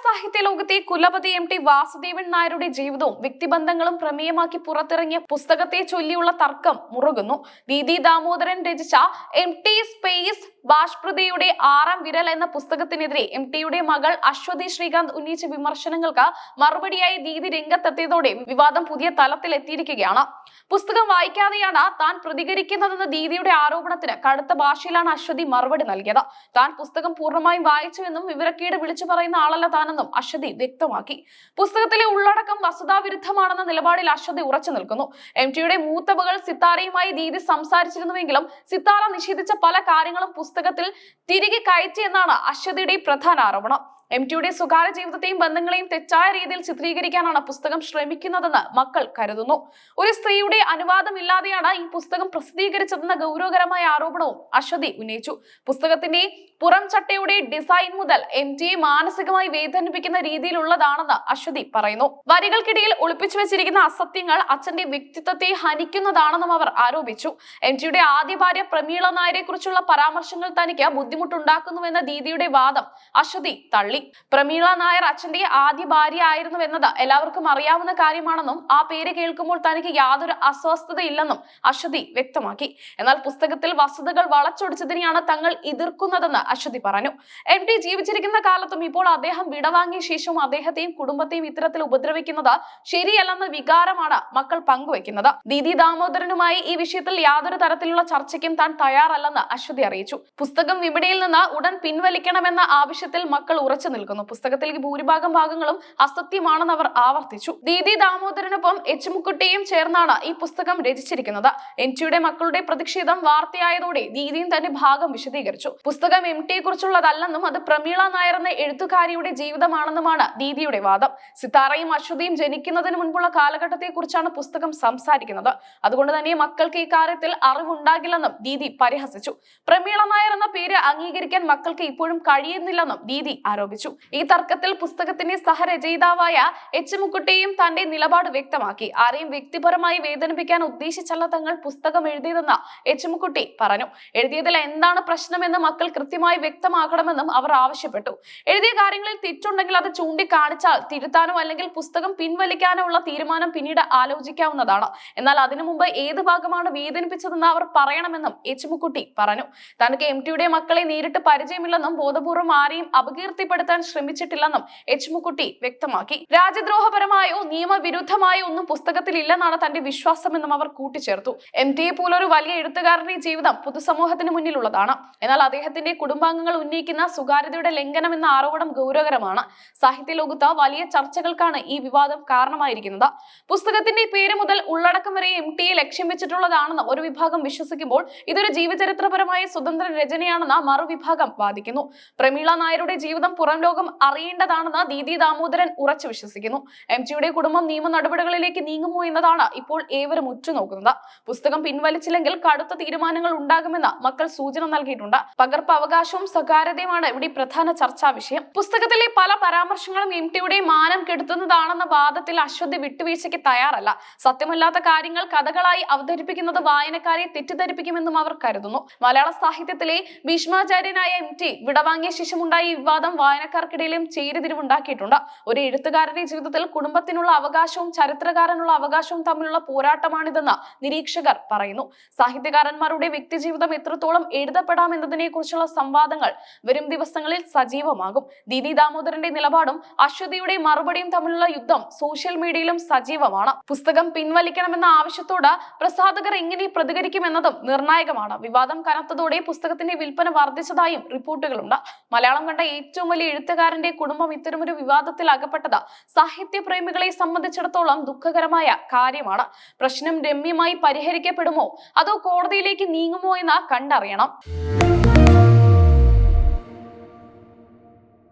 സാഹിത്യ ലോകത്തെ കുലപതി എം.ടി. വാസുദേവൻ നായരുടെ ജീവിതവും വ്യക്തിബന്ധങ്ങളും പ്രമേയമാക്കി പുറത്തിറങ്ങിയ പുസ്തകത്തെ ചൊല്ലിയുള്ള തർക്കം മുറുകുന്നു. ദീദി ദാമോദരൻ രചിച്ച എം.ടി. സ്പേസ് ബാഷ്പ്രതിയുടെ 6-ാം വിരൽ എന്ന പുസ്തകത്തിനെതിരെ എം.ടിയുടെ മകൾ അശ്വതി ശ്രീകാന്ത് ഉന്നയിച്ച വിമർശനങ്ങൾക്ക് മറുപടിയായി ദീദി രംഗത്തെത്തിയതോടെ വിവാദം പുതിയ തലത്തിലെത്തിയിരിക്കുകയാണ്. പുസ്തകം വായിക്കാതെയാണ് താൻ പ്രതികരിക്കുന്നതെന്ന ദീദിയുടെ ആരോപണത്തിന് കടുത്ത ഭാഷയിലാണ് അശ്വതി മറുപടി നൽകിയത്. താൻ പുസ്തകം പൂർണ്ണമായും വായിച്ചുവെന്നും വിവരക്കേട് വിളിച്ചു പറയുന്ന ആളല്ല താനെന്നും അശ്വതി വ്യക്തമാക്കി. പുസ്തകത്തിലെ ഉള്ളടക്കം വസ്തുതാവിരുദ്ധമാണെന്ന നിലപാടിൽ അശ്വതി ഉറച്ചു നിൽക്കുന്നു. എം.ടിയുടെ മൂത്ത മകൾ സിത്താരയുമായി ദീദി സംസാരിച്ചിരുന്നുവെങ്കിലും സിത്താര നിഷേധിച്ച പല കാര്യങ്ങളും പുസ്തകത്തിൽ തിരികെ കയറ്റിയെന്നാണ് അശ്വതിയുടെ പ്രധാന ആരോപണം. എം.ടിയുടെ സ്വകാര്യ ജീവിതത്തെയും ബന്ധങ്ങളെയും തെറ്റായ രീതിയിൽ ചിത്രീകരിക്കാനാണ് പുസ്തകം ശ്രമിക്കുന്നതെന്ന് മക്കൾ കരുതുന്നു. ഒരു സ്ത്രീയുടെ അനുവാദമില്ലാതെയാണ് ഈ പുസ്തകം പ്രസിദ്ധീകരിച്ചതെന്ന ഗൗരവകരമായ ആരോപണവും അശ്വതി ഉന്നയിച്ചു. പുസ്തകത്തിന്റെ പുറം ചട്ടയുടെ ഡിസൈൻ മുതൽ എം.ടിയെ മാനസികമായി വേദനിപ്പിക്കുന്ന രീതിയിലുള്ളതാണെന്ന് അശ്വതി പറയുന്നു. വരികൾക്കിടയിൽ ഒളിപ്പിച്ചു വെച്ചിരിക്കുന്ന അസത്യങ്ങൾ അച്ഛന്റെ വ്യക്തിത്വത്തെ ഹനിക്കുന്നതാണെന്നും അവർ ആരോപിച്ചു. എം.ടിയുടെ ആദ്യ ഭാര്യ പ്രമീള നായരെ കുറിച്ചുള്ള പരാമർശങ്ങൾ തനിക്ക് ബുദ്ധിമുട്ടുണ്ടാക്കുന്നുവെന്ന ദീദിയുടെ വാദം അശ്വതി തള്ളി. പ്രമീള നായർ അച്ഛന്റെ ആദ്യ ഭാര്യ ആയിരുന്നുവെന്നത് എല്ലാവർക്കും അറിയാവുന്ന കാര്യമാണെന്നും ആ പേര് കേൾക്കുമ്പോൾ തനിക്ക് യാതൊരു അസ്വസ്ഥതയില്ലെന്നും അശ്വതി വ്യക്തമാക്കി. എന്നാൽ പുസ്തകത്തിൽ വസ്തുതകൾ വളച്ചൊടിച്ചതിനെയാണ് തങ്ങൾ എതിർക്കുന്നതെന്ന് അശ്വതി പറഞ്ഞു. എം.ടി ജീവിച്ചിരിക്കുന്ന കാലത്തും ഇപ്പോൾ അദ്ദേഹം വിടവാങ്ങിയ ശേഷവും അദ്ദേഹത്തെയും കുടുംബത്തെയും ഇത്തരത്തിൽ ഉപദ്രവിക്കുന്നത് ശരിയല്ലെന്ന വികാരമാണ് മക്കൾ പങ്കുവെക്കുന്നത്. ദീദി ദാമോദരനുമായി ഈ വിഷയത്തിൽ യാതൊരു തരത്തിലുള്ള ചർച്ചയ്ക്കും താൻ തയ്യാറല്ലെന്ന് അശ്വതി അറിയിച്ചു. പുസ്തകം വിപണിയിൽ നിന്ന് ഉടൻ പിൻവലിക്കണമെന്ന ആവശ്യത്തിൽ മക്കൾ ഉറച്ചു നിൽക്കുന്നു. പുസ്തകത്തിലേക്ക് ഭൂരിഭാഗം ഭാഗങ്ങളും അസത്യമാണെന്ന് അവർ ആവർത്തിച്ചു. ദീദി ദാമോദരനൊപ്പം എച്ച് മുക്കുട്ടിയും ചേർന്നാണ് ഈ പുസ്തകം രചിച്ചിരിക്കുന്നത്. എം.ടിയുടെ മക്കളുടെ പ്രതിഷേധം വാർത്തയായതോടെ ദീദിയും തന്റെ ഭാഗം വിശദീകരിച്ചു. പുസ്തകം എം.ടിയെ കുറിച്ചുള്ളതല്ലെന്നും അത് പ്രമീള നായർ എന്ന എഴുത്തുകാരിയുടെ ജീവിതമാണെന്നുമാണ് ദീദിയുടെ വാദം. സിത്താരയും അശ്വതിയും ജനിക്കുന്നതിന് മുൻപുള്ള കാലഘട്ടത്തെ കുറിച്ചാണ് പുസ്തകം സംസാരിക്കുന്നത്. അതുകൊണ്ട് തന്നെ മക്കൾക്ക് ഈ കാര്യത്തിൽ അറിവുണ്ടാകില്ലെന്നും ദീദി പരിഹസിച്ചു. പ്രമീള നായർ എന്ന പേര് അംഗീകരിക്കാൻ മക്കൾക്ക് ഇപ്പോഴും കഴിയുന്നില്ലെന്നും ദീദി ആരോപിച്ചു. ഈ തർക്കത്തിൽ പുസ്തകത്തിന്റെ സഹരചയിതാവായ എച്ച് മുക്കുട്ടിയും തന്റെ നിലപാട് വ്യക്തമാക്കി. ആരെയും വ്യക്തിപരമായി വേദനിപ്പിക്കാൻ ഉദ്ദേശിച്ചല്ല തങ്ങൾ പുസ്തകം എഴുതിയതെന്ന് എച്ച് മുക്കുട്ടി പറഞ്ഞു. എഴുതിയതിൽ എന്താണ് പ്രശ്നമെന്ന് മക്കൾ കൃത്യമായി വ്യക്തമാക്കണമെന്നും അവർ ആവശ്യപ്പെട്ടു. എഴുതിയ കാര്യങ്ങളിൽ തെറ്റുണ്ടെങ്കിൽ അത് ചൂണ്ടിക്കാണിച്ചാൽ തിരുത്താനോ അല്ലെങ്കിൽ പുസ്തകം പിൻവലിക്കാനോ ഉള്ള തീരുമാനം പിന്നീട് ആലോചിക്കാവുന്നതാണ്. എന്നാൽ അതിനു മുമ്പ് ഏത് ഭാഗമാണ് വേദനിപ്പിച്ചതെന്ന് അവർ പറയണമെന്നും എച്ച് മുക്കുട്ടി പറഞ്ഞു. തനിക്ക് എം.ടിയുടെ മക്കളെ നേരിട്ട് പരിചയമില്ലെന്നും ബോധപൂർവം ആരെയും അപകീർത്തിപ്പെടുത്താൻ ശ്രമിച്ചിട്ടില്ലെന്നും എച്ച് മുക്കുട്ടി വ്യക്തമാക്കി. രാജ്യദ്രോഹപരമായോ നിയമവിരുദ്ധമായോ ഒന്നും പുസ്തകത്തിൽ ഇല്ലെന്നാണ് തന്റെ വിശ്വാസമെന്നും അവർ കൂട്ടിച്ചേർത്തു. എം.ടിയെ പോലൊരു വലിയ എഴുത്തുകാരന്റെ ജീവിതം പൊതുസമൂഹത്തിന് മുന്നിലുള്ളതാണ്. എന്നാൽ അദ്ദേഹത്തിന്റെ കുടുംബാംഗങ്ങൾ ഉന്നയിക്കുന്ന സ്വകാര്യതയുടെ ലംഘനം എന്ന ആരോപണം ഗൗരവകരമാണ്. സാഹിത്യ ലോകത്ത് വലിയ ചർച്ചകൾക്കാണ് ഈ വിവാദം കാരണമായിരിക്കുന്നത്. പുസ്തകത്തിന്റെ പേര് മുതൽ ഉള്ളടക്കം വരെ എം.ടിയെ ലക്ഷ്യം വെച്ചിട്ടുള്ളതാണെന്ന് ഒരു വിഭാഗം വിശ്വസിക്കുമ്പോൾ ഇതൊരു ജീവചരിത്രപരമായ സ്വതന്ത്ര രചനയാണെന്ന് മറുവിഭാഗം വാദിക്കുന്നു. പ്രമീള നായരുടെ ജീവിതം പുറം ലോകം അറിയേണ്ടതാണെന്ന് ദീദി ദാമോദരൻ ഉറച്ചു വിശ്വസിക്കുന്നു. എം.ടിയുടെ കുടുംബം നിയമ നടപടികളിലേക്ക് നീങ്ങുമോ എന്നതാണ് ഇപ്പോൾ ഏവരും ഉറ്റുനോക്കുന്നത്. പുസ്തകം പിൻവലിച്ചില്ലെങ്കിൽ കടുത്ത തീരുമാനങ്ങൾ ഉണ്ടാകുമെന്ന് മക്കൾ സൂചന നൽകിയിട്ടുണ്ട്. പകർപ്പ് അവകാശവും സ്വകാര്യതയുമാണ് ഇവിടെ പ്രധാന ചർച്ചാ വിഷയം. പുസ്തകത്തിലെ പല പരാമർശങ്ങളും എം.ടിയുടെ മാനം കെടുത്തുന്നതാണെന്ന വാദത്തിൽ അശ്വതി വിട്ടുവീഴ്ചയ്ക്ക് തയ്യാറല്ല. സത്യമല്ലാത്ത കാര്യങ്ങൾ കഥകളായി അവതരിപ്പിക്കുന്നത് വായനക്കാരെ തെറ്റിദ്ധരിപ്പിക്കുമെന്നും അവർ കരുതുന്നു. മലയാള സാഹിത്യത്തിലെ ഭീഷ്മാചാര്യനായ എം.ടി വിടവാങ്ങിയ ശേഷമുണ്ടായ ഈ വിവാദം വായനക്കാർക്കിടയിലും ചേരിതിരിവുണ്ടാക്കിയിട്ടുണ്ട്. ഒരു എഴുത്തുകാരന്റെ ജീവിതത്തിൽ കുടുംബത്തിനുള്ള അവകാശവും ചരിത്രകാരനുള്ള അവകാശവും തമ്മിലുള്ള പോരാട്ടമാണിതെന്ന് നിരീക്ഷകർ പറയുന്നു. സാഹിത്യകാരന്മാരുടെ വ്യക്തിജീവിതം എത്രത്തോളം എഴുതപ്പെടാം എന്നതിനെ കുറിച്ചുള്ള സംവാദങ്ങൾ വരും ദിവസങ്ങളിൽ സജീവമാകും. ദീദി ദാമോദരന്റെ നിലപാടും അശ്വതിയുടെ മറുപടിയും തമ്മിലുള്ള യുദ്ധം സോഷ്യൽ മീഡിയയിലും സജീവമാണ്. പുസ്തകം പിൻവലിക്കണമെന്ന ആവശ്യത്തോട് പ്രസാധകർ എങ്ങനെ പ്രതികരിക്കുമെന്നതും നിർണായകമാണ്. വിവാദം കനത്തതോടെ പുസ്തകത്തിന്റെ വിൽപ്പന വർദ്ധിച്ചതായും റിപ്പോർട്ടുകളുണ്ട്. മലയാളം കണ്ട ഏറ്റവും വലിയ എഴുത്തുകാരന്റെ കുടുംബം ഇത്തരമൊരു വിവാദത്തിൽ അകപ്പെട്ടത് സാഹിത്യപ്രേമികളെ സംബന്ധിച്ചിടത്തോളം ദുഃഖകരമായ കാര്യമാണ്. പ്രശ്നം രമ്യമായി പരിഹരിക്കപ്പെടുമോ അതോ കോടതിയിലേക്ക് നീങ്ങുമോ എന്ന് കണ്ടറിയണം.